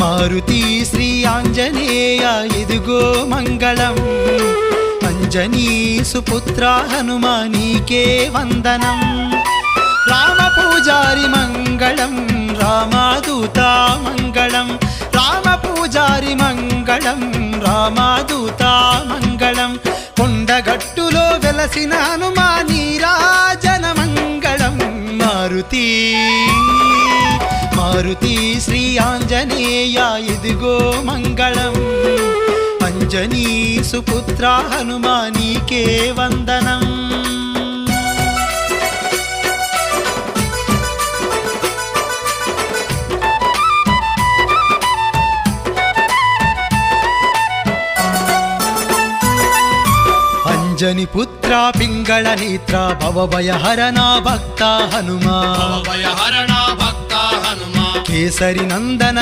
మారుతి శ్రీ ఆంజనేయ ఇదిగో మంగళం అంజనీ సుపుత్ర హనుమా నీకే వందనం రామ పూజారి మంగళం రామదూత మంగళం రామ పూజారి మంగళం రామదూత మంగళం కొండగట్టులో వెలసిన హనుమా నీరాజన మంగళం మారుతి మారుతి శ్రీ ఆంజనేయ ఇదిగో మంగళం అంజనీ సుపుత్ర హనుమా నీకే వందనం అంజని పుత్ర పింగళ నేత్ర భవభయహరణ భక్త హనుమా కేసరి నందన